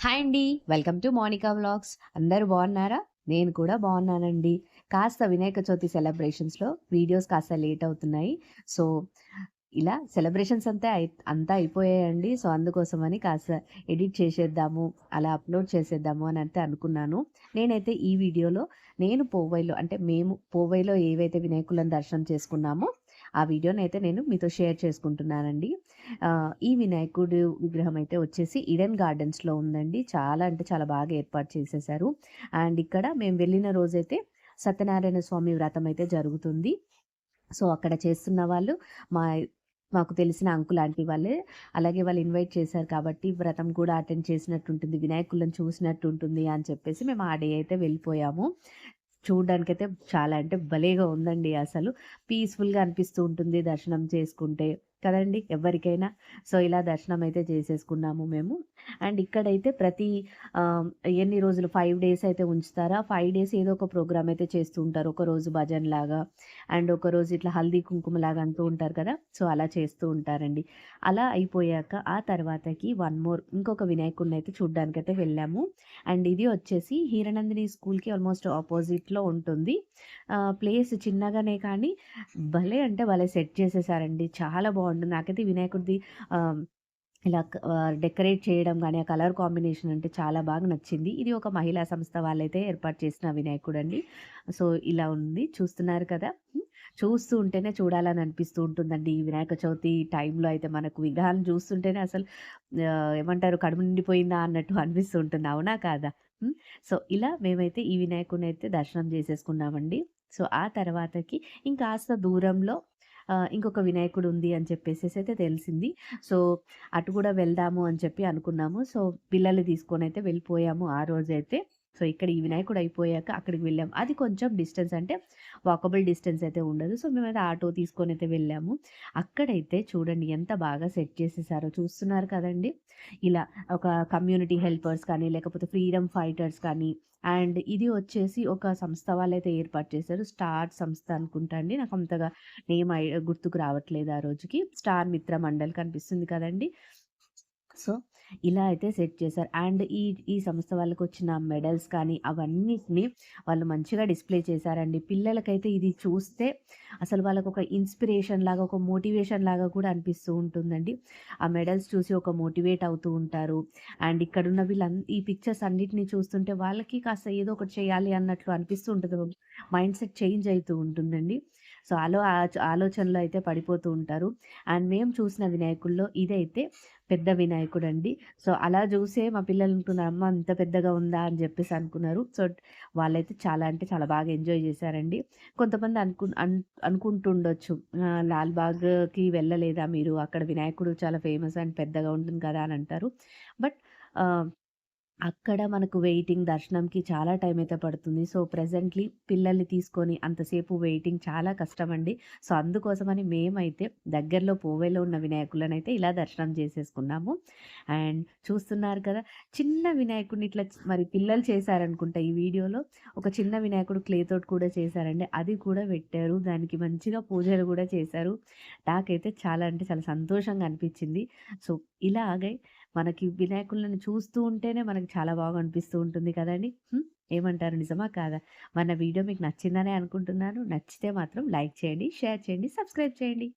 Hi అండి. Welcome to Monika vlogs. అందరూ బాగున్నారా? నేను కూడా బాగున్నానండి. కాస్త వినాయక చవితి సెలబ్రేషన్స్‌లో వీడియోస్ కాస్త లేట్ అవుతున్నాయి. సో, ఇలా సెలబ్రేషన్స్ అంతా అయిపోయాయండి. సో, అందుకోసమని కాస్త ఎడిట్ చేసేద్దాము, అలా అప్‌లోడ్ చేసేద్దాము అని అయితే అనుకున్నాను. నేనైతే ఈ వీడియోలో మేము పోవైలో ఏవైతే వినాయకులను దర్శనం చేసుకున్నామో, ఆ వీడియోనైతే నేను మీతో షేర్ చేసుకుంటున్నానండి. ఈ వినాయకుడు విగ్రహం అయితే వచ్చేసి ఈడెన్ గార్డెన్స్‌లో ఉందండి. చాలా అంటే చాలా బాగా ఏర్పాటు చేసేశారు. అండ్ ఇక్కడ మేము వెళ్ళిన రోజైతే సత్యనారాయణ స్వామి వ్రతం అయితే జరుగుతుంది. సో, అక్కడ చేస్తున్న వాళ్ళు మా మాకు తెలిసిన అంకుల్, ఆంటీ వాళ్ళే. అలాగే వాళ్ళు ఇన్వైట్ చేశారు కాబట్టి వ్రతం కూడా అటెండ్ చేసినట్టుంటుంది, వినాయకులను చూసినట్టుంటుంది అని చెప్పేసి మేము ఆ డే అయితే వెళ్ళిపోయాము. చూడ్డానికైతే చాలా అంటే భలేగా ఉందండి అసలు. పీస్‌ఫుల్‌గా అనిపిస్తూ ఉంటుంది దర్శనం చేసుకుంటే. కదండీ! ఎవ్వరికైనా. సో, ఇలా దర్శనం అయితే చేసేసుకున్నాము మేము. అండ్ ఇక్కడైతే ఎన్ని రోజులు 5 డేస్ అయితే ఉంచుతారా, 5 డేస్ ఏదో ఒక ప్రోగ్రామ్ అయితే చేస్తూ ఉంటారు. ఒకరోజు భజనలాగా, అండ్ ఒకరోజు ఇట్లా హల్దీ కుంకుమలాగా అంటూ ఉంటారు కదా! సో, అలా చేస్తూ ఉంటారండి. అలా అయిపోయాక ఆ తర్వాతకి ఇంకొక వినాయకుడినైతే చూడ్డానికైతే వెళ్ళాము. అండ్ ఇది వచ్చేసి హీరనందిని స్కూల్‌కి ఆల్మోస్ట్ అపోజిట్‌లో ఉంటుంది. ప్లేస్ చిన్నగానే కానీ భలే అంటే భలే సెట్ చేసేసారండి. చాలా బావుంటుంది. నాకైతే వినాయకుడిది ఆహ్, డెకరేట్ చేయడం గాని, ఆ కలర్ కాంబినేషన్ అంటే చాలా బాగా నచ్చింది. ఇది ఒక మహిళా సంస్థ వాళ్ళైతే ఏర్పాటు చేసిన వినాయకుడండి. సో, ఇలా ఉంది. చూస్తున్నారు కదా! చూస్తూ ఉంటేనే చూడాలని అనిపిస్తూ ఉంటుందండి. ఈ వినాయక చవితి టైంలో అయితే మనకు విగ్రహాలను చూస్తుంటేనే అసలు ఏమంటారు, కడుపు నిండిపోయిందా అన్నట్టు అనిపిస్తూ ఉంటుంది. అవునా కాదా? హ్మ్. సో, ఇలా మేమైతే ఈ వినాయకుడినైతే దర్శనం చేసేసుకున్నామండి. సో, ఆ తర్వాతకి ఇంకాస్త దూరంలో ఇంకొక వినాయకుడు ఉంది అని చెప్పేసేసైతే తెలిసింది. సో, అటు కూడా వెళ్దాము అని చెప్పి అనుకున్నాము. సో, పిల్లల్ని తీసుకొనైతే వెళ్ళిపోయాము ఆ రోజైతే. సో, ఇక్కడ ఈ వినాయకుడు అయిపోయాక అక్కడికి వెళ్ళాము. అది కొంచెం డిస్టెన్స్, అంటే వాకబుల్ డిస్టెన్స్ అయితే ఉండదు. సో, మేమైతే ఆటో తీసుకొనైతే వెళ్ళాము. అక్కడైతే చూడండి ఎంత బాగా సెట్ చేసేసారో, చూస్తున్నారు కదండీ! ఇలా ఒక కమ్యూనిటీ హెల్పర్స్ కానీ, లేకపోతే ఫ్రీడమ్ ఫైటర్స్ కానీ, అండ్ ఇది వచ్చేసి ఒక సంస్థ వాళ్ళైతే ఏర్పాటు చేశారు. స్టార్ సంస్థ అనుకుంటా అండి. నాకు అంతగా గుర్తుకు రావట్లేదు ఆ రోజుకి. స్టార్ మిత్ర మండల్ కనిపిస్తుంది కదండీ! సో, ఇలా అయితే సెట్ చేశారు. అండ్ ఈ సంస్థ వాళ్ళకొచ్చిన మెడల్స్ కానీ అవన్నిటిని వాళ్ళు మంచిగా డిస్‌ప్లే చేశారండి. పిల్లలకైతే ఇది చూస్తే అసలు వాళ్ళకొక ఇన్‌స్పిరేషన్ లాగా, ఒక మోటివేషన్ లాగా కూడా అనిపిస్తూ ఉంటుందండి. ఆ మెడల్స్ చూసి ఒక మోటివేట్ అవుతూ ఉంటారు. అండ్ ఇక్కడున్న ఈ పిక్చర్స్ అన్నిటిని చూస్తుంటే వాళ్ళకి కాస్త ఏదో ఒకటి చేయాలి అన్నట్లు అనిపిస్తూ ఉంటది. మైండ్ సెట్ చేంజ్ అయితూ ఉంటుందండి. సో, ఆలోచనలో అయితే పడిపోతూ ఉంటారు. అండ్ మేము చూసిన వినాయకుల్లో ఇదైతే పెద్ద వినాయకుడండి. సో, అలా జూసే మా పిల్లలంటున్నారు, "అమ్మ ఇంత పెద్దగా ఉందా?" అని జెప్పేసి అనుకున్నారు. సో, వాళ్ళైతే చాలా అంటే చాలా బాగా ఎంజాయ్ జేశారండి. కొంతమంది అనుకుంటుండొచ్చు, లాల్‌బాగ్‌కి వెళ్ళలేదా మీరు? అక్కడ వినాయకుడు చాలా ఫేమస్ అండ్ పెద్దగా ఉంటుంది కదా అని అంటారు. బట్ ఆహ్ అక్కడ మనకు వెయిటింగ్ దర్శనంకి చాలా టైం అయితే పడుతుంది. సో, ప్రెజెంట్‌లీ పిల్లల్ని తీసుకొని అంతసేపు వెయిటింగ్ చాలా కష్టమండి. సో, అందుకోసమని మేమైతే దగ్గరలో పోవేలో ఉన్న వినాయకులనైతే ఇలా దర్శనం చేసేసుకున్నాము. అండ్ చూస్తున్నారు కదా! చిన్న వినాయకుడిని ఇట్లా మరి పిల్లలు చేశారనుకుంటా ఈ వీడియోలో. ఒక చిన్న వినాయకుడు క్లే తోటి కూడా చేశారండి. అది కూడా పెట్టారు. దానికి మంచిగా పూజలు కూడా చేశారు. నాకైతే చాలా అంటే చాలా సంతోషంగా అనిపించింది. సో, ఇలాగే మనకి వినాయకులను చూస్తూ ఉంటేనే మనకి చాలా బాగా అనిపిస్తూ ఉంటుంది కదండీ! ఏమంటారు, నిజమా కాదా? మన వీడియో మీకు నచ్చిందనే అనుకుంటున్నాను. నచ్చితే మాత్రం లైక్ చేయండి, షేర్ చేయండి, సబ్స్క్రైబ్ చేయండి.